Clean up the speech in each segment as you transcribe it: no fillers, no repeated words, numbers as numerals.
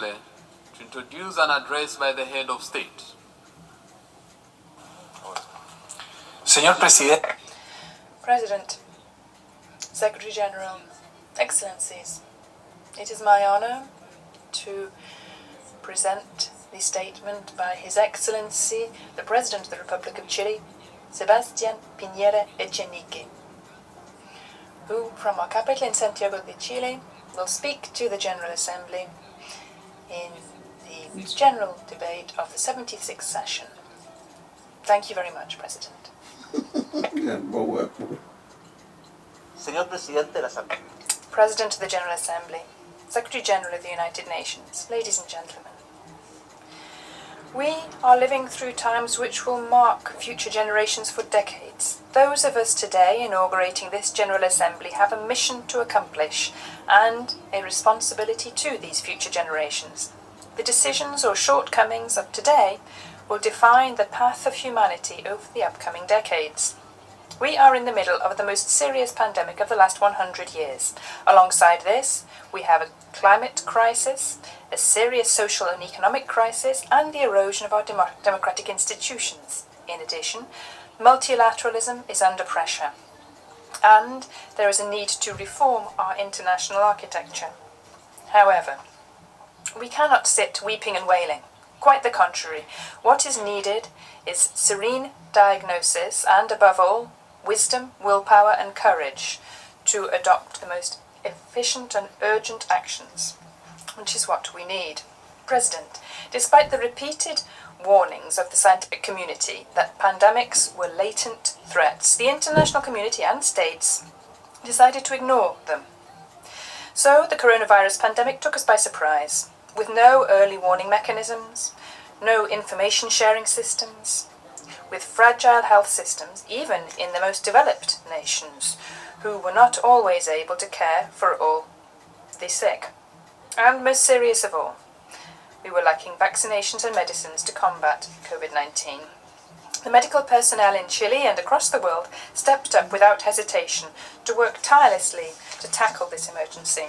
to introduce an address by the head of state. Señor Presidente. President, Secretary General, Excellencies, it is my honor to present the statement by His Excellency, the President of the Republic of Chile, Sebastián Piñera Echenique, who, from our capital in Santiago de Chile, will speak to the General Assembly in the general debate of the 76th session. Thank you very much, President. Señor Presidente de la Asamblea. President of the General Assembly, Secretary General of the United Nations, ladies and gentlemen. We are living through times which will mark future generations for decades. Those of us today inaugurating this General Assembly have a mission to accomplish and a responsibility to these future generations. The decisions or shortcomings of today will define the path of humanity over the upcoming decades. We are in the middle of the most serious pandemic of the last 100 years. Alongside this, we have a climate crisis, a serious social and economic crisis, and the erosion of our democratic institutions. In addition, multilateralism is under pressure, and there is a need to reform our international architecture. However, we cannot sit weeping and wailing. Quite the contrary. What is needed is serene diagnosis and, above all, wisdom, willpower and courage to adopt the most efficient and urgent actions, which is what we need. President, despite the repeated warnings of the scientific community that pandemics were latent threats, the international community and states decided to ignore them. So the coronavirus pandemic took us by surprise, with no early warning mechanisms, no information sharing systems, with fragile health systems, even in the most developed nations, who were not always able to care for all the sick. And most serious of all, we were lacking vaccinations and medicines to combat COVID-19. The medical personnel in Chile and across the world stepped up without hesitation to work tirelessly to tackle this emergency,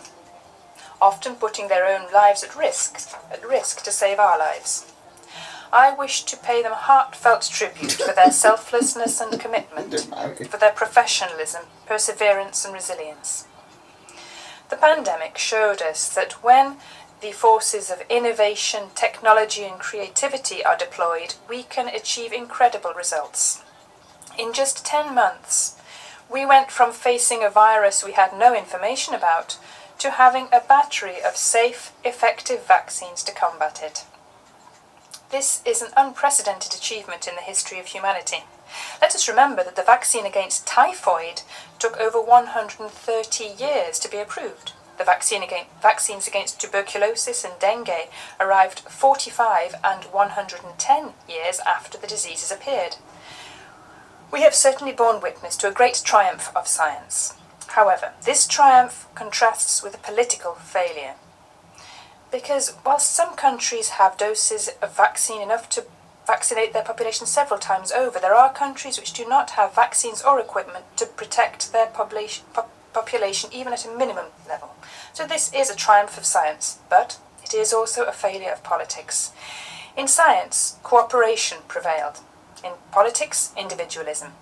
often putting their own lives at risk to save our lives. I wish to pay them heartfelt tribute for their selflessness and commitment, for their professionalism, perseverance and resilience. The pandemic showed us that when the forces of innovation, technology and creativity are deployed, we can achieve incredible results. In just 10 months, we went from facing a virus we had no information about to having a battery of safe, effective vaccines to combat it. This is an unprecedented achievement in the history of humanity. Let us remember that the vaccine against typhoid took over 130 years to be approved. The vaccines against tuberculosis and dengue arrived 45 and 110 years after the diseases appeared. We have certainly borne witness to a great triumph of science. However, this triumph contrasts with a political failure. Because whilst some countries have doses of vaccine enough to vaccinate their population several times over, there are countries which do not have vaccines or equipment to protect their population even at a minimum level. So this is a triumph of science, but it is also a failure of politics. In science, cooperation prevailed. In politics, individualism.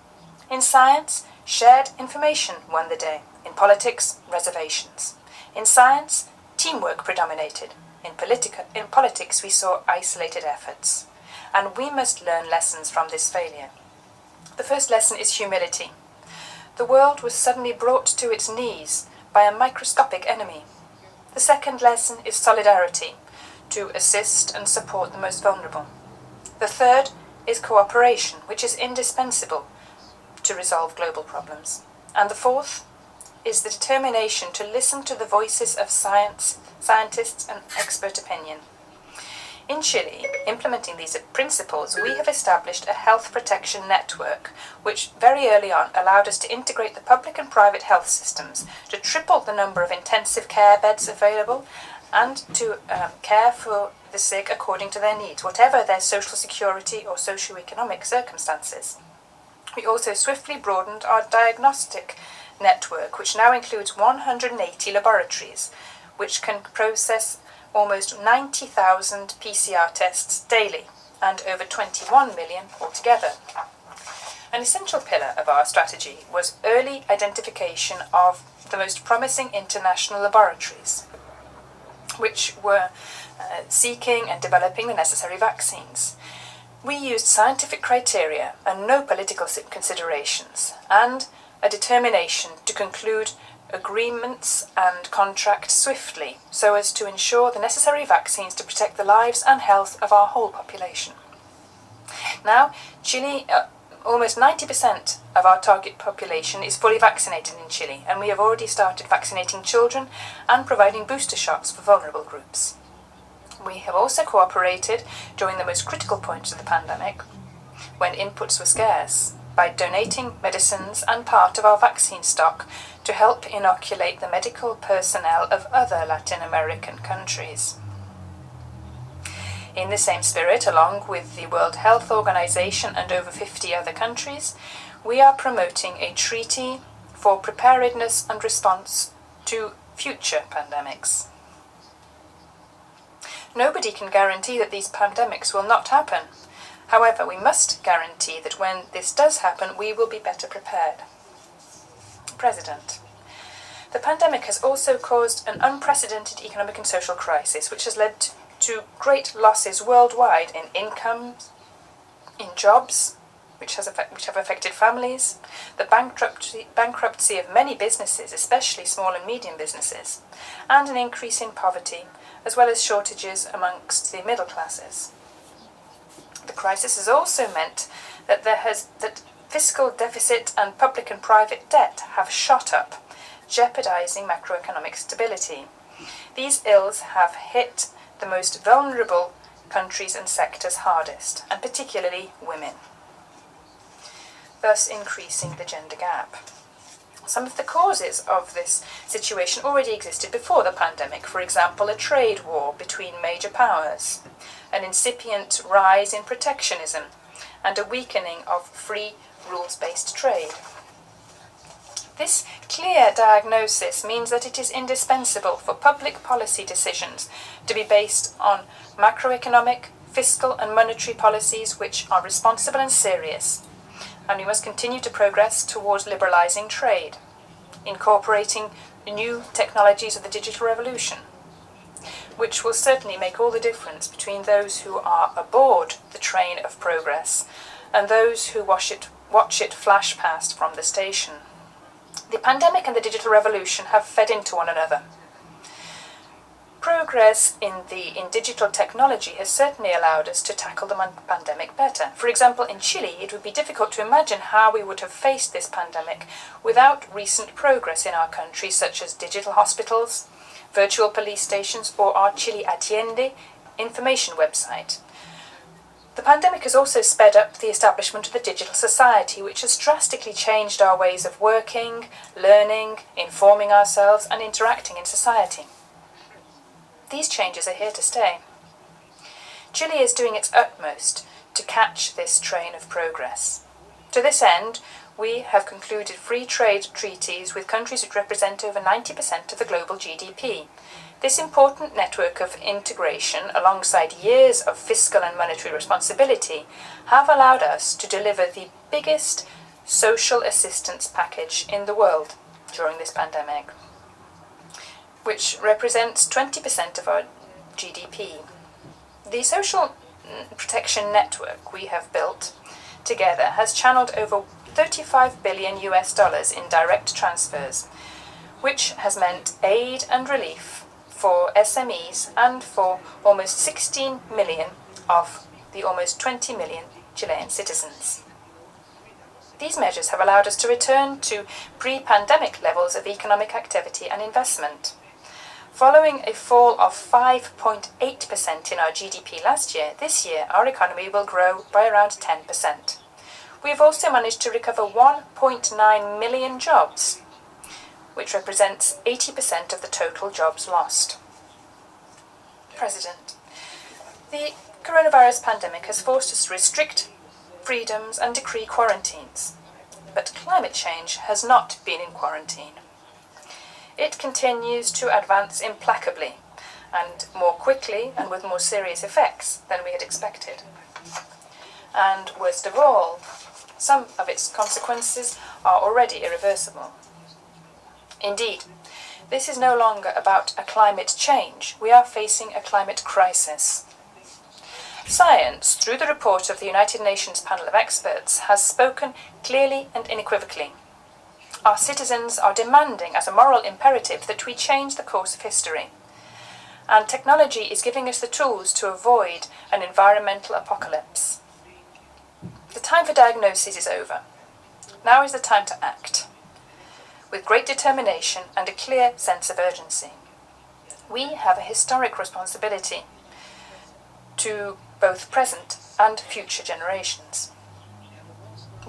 In science, shared information won the day. In politics, reservations. In science, teamwork predominated. In politics, we saw isolated efforts. And we must learn lessons from this failure. The first lesson is humility. The world was suddenly brought to its knees by a microscopic enemy. The second lesson is solidarity, to assist and support the most vulnerable. The third is cooperation, which is indispensable to resolve global problems. And the fourth is the determination to listen to the voices of scientists and expert opinion. In Chile, implementing these principles, we have established a health protection network, which very early on allowed us to integrate the public and private health systems, to triple the number of intensive care beds available, and to care for the sick according to their needs, whatever their social security or socio-economic circumstances. We also swiftly broadened our diagnostic network, which now includes 180 laboratories, which can process almost 90,000 PCR tests daily and over 21 million altogether. An essential pillar of our strategy was early identification of the most promising international laboratories, which were seeking and developing the necessary vaccines. We used scientific criteria and no political considerations, and a determination to conclude agreements and contracts swiftly so as to ensure the necessary vaccines to protect the lives and health of our whole population. Now, Chile, almost 90% of our target population is fully vaccinated in Chile, and we have already started vaccinating children and providing booster shots for vulnerable groups. We have also cooperated during the most critical points of the pandemic, when inputs were scarce, by donating medicines and part of our vaccine stock to help inoculate the medical personnel of other Latin American countries. In the same spirit, along with the World Health Organization and over 50 other countries, we are promoting a treaty for preparedness and response to future pandemics. Nobody can guarantee that these pandemics will not happen. However, we must guarantee that when this does happen, we will be better prepared. President, the pandemic has also caused an unprecedented economic and social crisis, which has led to great losses worldwide in incomes, in jobs, which have affected families, the bankruptcy of many businesses, especially small and medium businesses, and an increase in poverty, as well as shortages amongst the middle classes. The crisis has also meant that fiscal deficit and public and private debt have shot up, jeopardizing macroeconomic stability. These ills have hit the most vulnerable countries and sectors hardest, and particularly women, thus increasing the gender gap. Some of the causes of this situation already existed before the pandemic, for example, a trade war between major powers, an incipient rise in protectionism, and a weakening of free rules-based trade. This clear diagnosis means that it is indispensable for public policy decisions to be based on macroeconomic, fiscal and monetary policies which are responsible and serious, and we must continue to progress towards liberalizing trade, incorporating new technologies of the digital revolution, which will certainly make all the difference between those who are aboard the train of progress and those who watch it flash past from the station. The pandemic and the digital revolution have fed into one another. Progress in digital technology has certainly allowed us to tackle the pandemic better. For example, in Chile, it would be difficult to imagine how we would have faced this pandemic without recent progress in our country, such as digital hospitals, virtual police stations, or our Chile Atiende information website. The pandemic has also sped up the establishment of the digital society, which has drastically changed our ways of working, learning, informing ourselves, and interacting in society. These changes are here to stay. Chile is doing its utmost to catch this train of progress. To this end, we have concluded free trade treaties with countries which represent over 90% of the global GDP. This important network of integration, alongside years of fiscal and monetary responsibility, have allowed us to deliver the biggest social assistance package in the world during this pandemic, which represents 20% of our GDP. The social protection network we have built together has channeled over $35 billion in direct transfers, which has meant aid and relief for SMEs and for almost 16 million of the almost 20 million Chilean citizens. These measures have allowed us to return to pre-pandemic levels of economic activity and investment. Following a fall of 5.8% in our GDP last year, this year our economy will grow by around 10%. We have also managed to recover 1.9 million jobs, which represents 80% of the total jobs lost. President, the coronavirus pandemic has forced us to restrict freedoms and decree quarantines, but climate change has not been in quarantine. It continues to advance implacably, and more quickly and with more serious effects than we had expected. And worst of all, some of its consequences are already irreversible. Indeed, this is no longer about a climate change. We are facing a climate crisis. Science, through the report of the United Nations panel of experts, has spoken clearly and unequivocally. Our citizens are demanding as a moral imperative that we change the course of history. And technology is giving us the tools to avoid an environmental apocalypse. The time for diagnosis is over. Now is the time to act, with great determination and a clear sense of urgency. We have a historic responsibility to both present and future generations.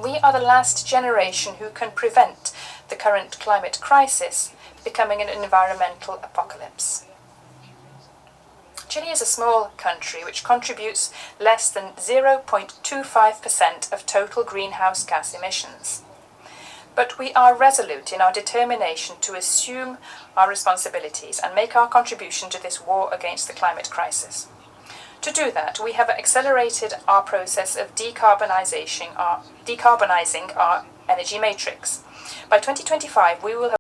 We are the last generation who can prevent the current climate crisis becoming an environmental apocalypse. Chile is a small country which contributes less than 0.25% of total greenhouse gas emissions. But we are resolute in our determination to assume our responsibilities and make our contribution to this war against the climate crisis. To do that, we have accelerated our process of decarbonizing our energy matrix. By 2025, we will have